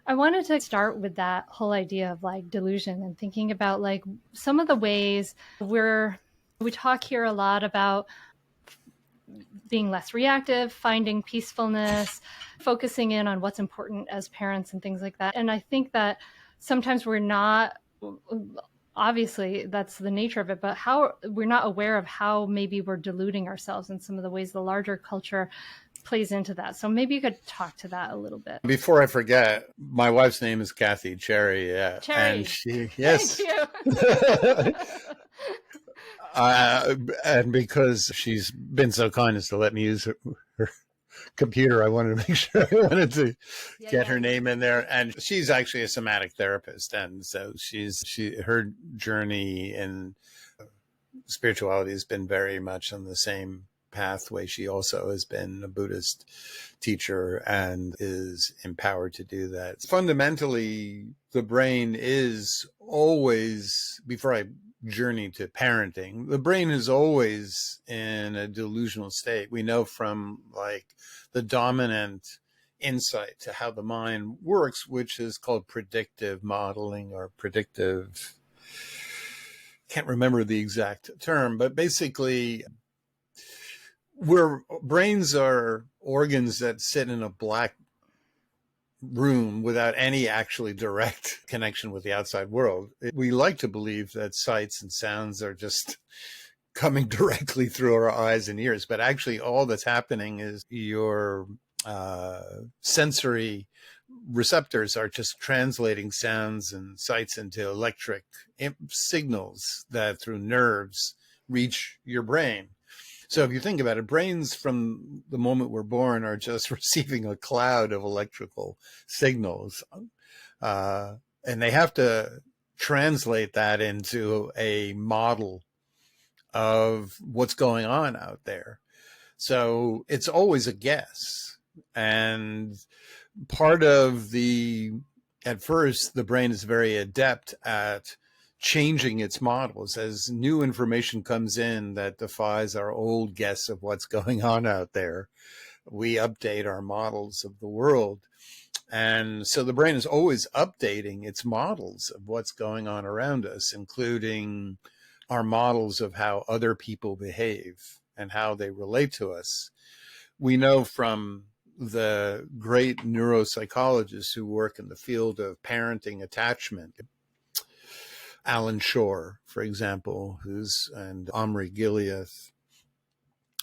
I wanted to start with that whole idea of like delusion and thinking about like some of the ways we talk here a lot about being less reactive, finding peacefulness, focusing in on what's important as parents and things like that. And I think that sometimes we're not, obviously that's the nature of it, but how we're not aware of how maybe we're deluding ourselves in some of the ways the larger culture plays into that. So maybe you could talk to that a little bit. Before I forget, my wife's name is Kathy Cherry. Yeah. Cherry. And she, yes. Thank you. And because she's been so kind as to let me use her computer, I wanted to make sure I wanted to get her name in there. And she's actually a somatic therapist. And so her journey in spirituality has been very much on the same pathway. She also has been a Buddhist teacher and is empowered to do that. Fundamentally, the brain is always, before I journey to parenting, the brain is always in a delusional state. We know from like the dominant insight to how the mind works, which is called predictive modeling or predictive, can't remember the exact term, but basically brains are organs that sit in a black room without any actually direct connection with the outside world. We like to believe that sights and sounds are just coming directly through our eyes and ears, but actually all that's happening is your sensory receptors are just translating sounds and sights into electric signals that through nerves reach your brain. So if you think about it, brains from the moment we're born are just receiving a cloud of electrical signals. And they have to translate that into a model of what's going on out there. So it's always a guess. And at first, the brain is very adept at changing its models as new information comes in that defies our old guess of what's going on out there. We update our models of the world. And so the brain is always updating its models of what's going on around us, including our models of how other people behave and how they relate to us. We know from the great neuropsychologists who work in the field of parenting attachment, Alan Shore, for example, and Omri Gileath,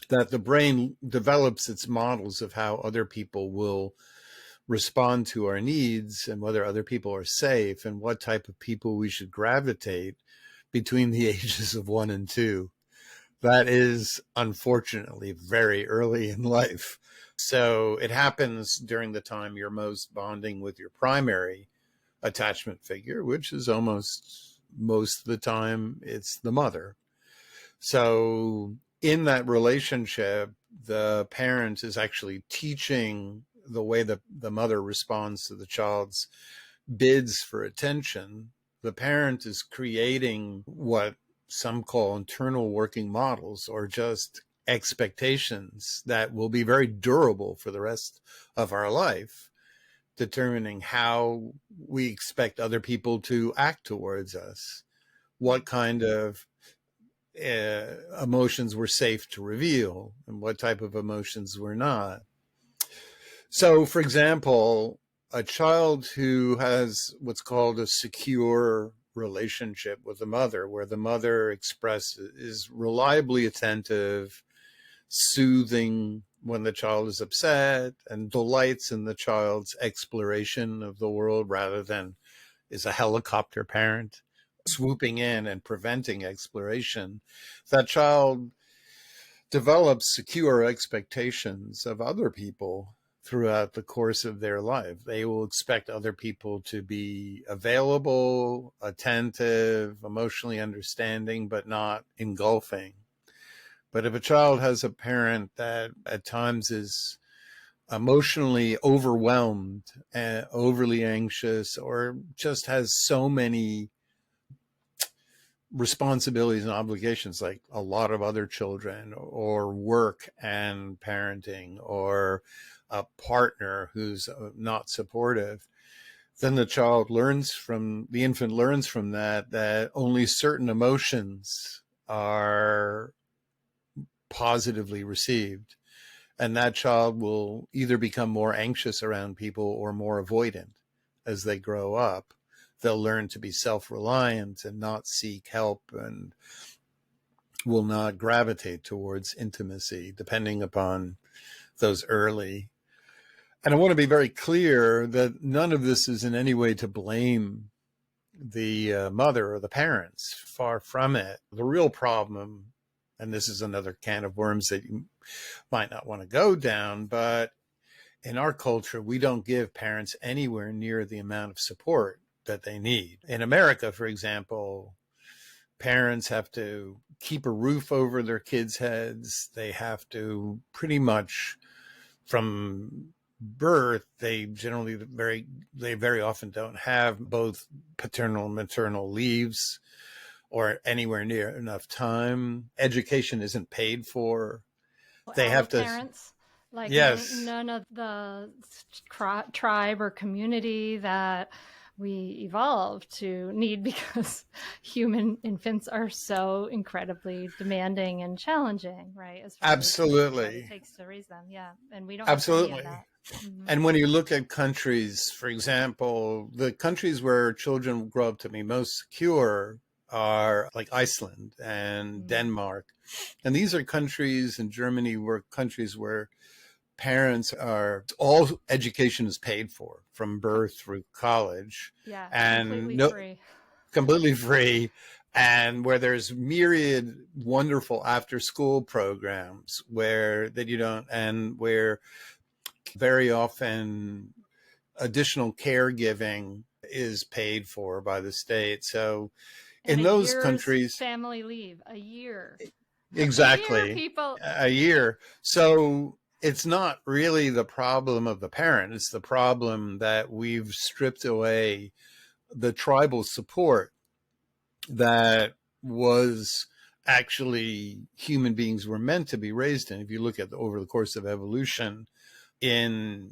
that the brain develops its models of how other people will respond to our needs and whether other people are safe and what type of people we should gravitate between the ages of 1 and 2. That is unfortunately very early in life. So it happens during the time you're most bonding with your primary attachment figure, which is most of the time it's the mother. So in that relationship, the parent is actually teaching the way that the mother responds to the child's bids for attention. The parent is creating what some call internal working models, or just expectations that will be very durable for the rest of our life, determining how we expect other people to act towards us, what kind of emotions we're safe to reveal, and what type of emotions we're not. So, for example, a child who has what's called a secure relationship with the mother, where the mother is reliably attentive, soothing when the child is upset, and delights in the child's exploration of the world rather than is a helicopter parent swooping in and preventing exploration. That child develops secure expectations of other people throughout the course of their life. They will expect other people to be available, attentive, emotionally understanding, but not engulfing. But if a child has a parent that at times is emotionally overwhelmed and overly anxious, or just has so many responsibilities and obligations like a lot of other children, or work and parenting, or a partner who's not supportive, then the infant learns from that only certain emotions are positively received. And that child will either become more anxious around people or more avoidant as they grow up. They'll learn to be self-reliant and not seek help, and will not gravitate towards intimacy, depending upon those early. And I want to be very clear that none of this is in any way to blame the mother or the parents. Far from it. The real problem, and this is another can of worms that you might not want to go down, but in our culture, we don't give parents anywhere near the amount of support that they need. In America, for example, parents have to keep a roof over their kids' heads. They have to pretty much, from birth, they very often don't have both paternal and maternal leaves or anywhere near enough time. Education isn't paid for. They Our have to, parents, like yes, none of the tribe or community that we evolved to need, because human infants are so incredibly demanding and challenging, right? As far as what it absolutely, takes to raise them. Yeah. And we don't have any of absolutely. that. Mm-hmm. And when you look at countries, for example, the countries where children grow up to be most secure are like Iceland and Mm-hmm. Denmark. And these are countries, in Germany, were countries where parents are, all education is paid for from birth through college, Yeah. and Completely no, free. completely free, and where there's myriad wonderful after school programs where that you don't, and where very often additional caregiving is paid for by the state. So And in a those year's countries, family leave. A year. A year, exactly, people. a year. So it's not really the problem of the parent. It's the problem that we've stripped away the tribal support that was actually human beings were meant to be raised in. If you look at over the course of evolution, in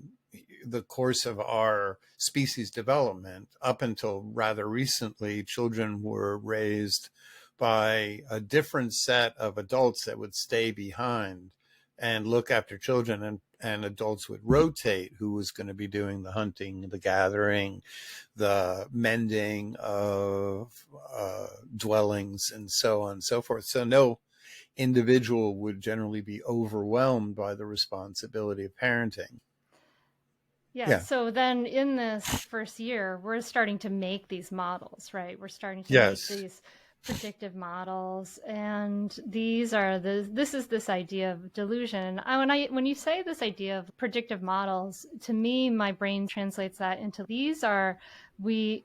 the course of our species development, up until rather recently, children were raised by a different set of adults that would stay behind and look after children, and adults would rotate who was going to be doing the hunting, the gathering, the mending of dwellings, and so on and so forth. So no individual would generally be overwhelmed by the responsibility of parenting. Yeah. Yeah. So then in this first year, we're starting to make these models, right? We're starting to make Yes. these predictive models. And this is this idea of delusion. When you say this idea of predictive models, to me, my brain translates that into they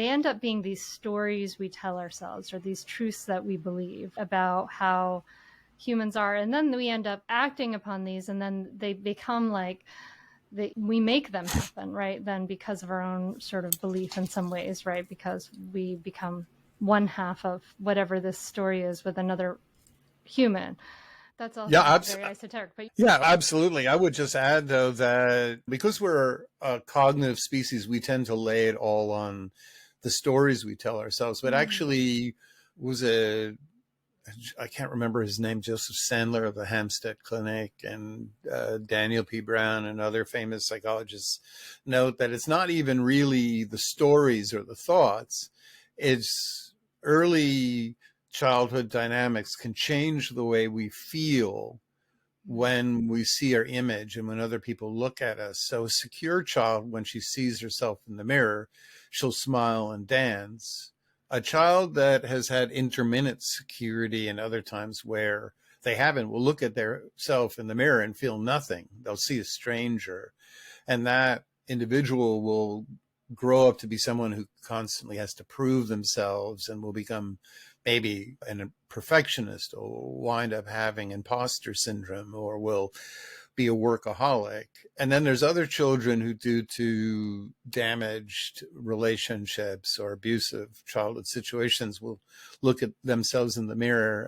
end up being these stories we tell ourselves, or these truths that we believe about how humans are. And then we end up acting upon these, and then they become like, we make them happen, right? Then because of our own sort of belief in some ways, right? Because we become one half of whatever this story is with another human. That's Yeah. also very esoteric, but Yeah, absolutely. I would just add, though, that because we're a cognitive species, we tend to lay it all on the stories we tell ourselves. But actually, was I can't remember his name, Joseph Sandler of the Hampstead Clinic, and Daniel P. Brown and other famous psychologists note that it's not even really the stories or the thoughts. It's early childhood dynamics can change the way we feel when we see our image and when other people look at us. So a secure child, when she sees herself in the mirror, she'll smile and dance. A child that has had intermittent security and other times where they haven't will look at their self in the mirror and feel nothing. They'll see a stranger. And that individual will grow up to be someone who constantly has to prove themselves and will become maybe a perfectionist, or wind up having imposter syndrome, or will be a workaholic. And then there's other children who, due to damaged relationships or abusive childhood situations, will look at themselves in the mirror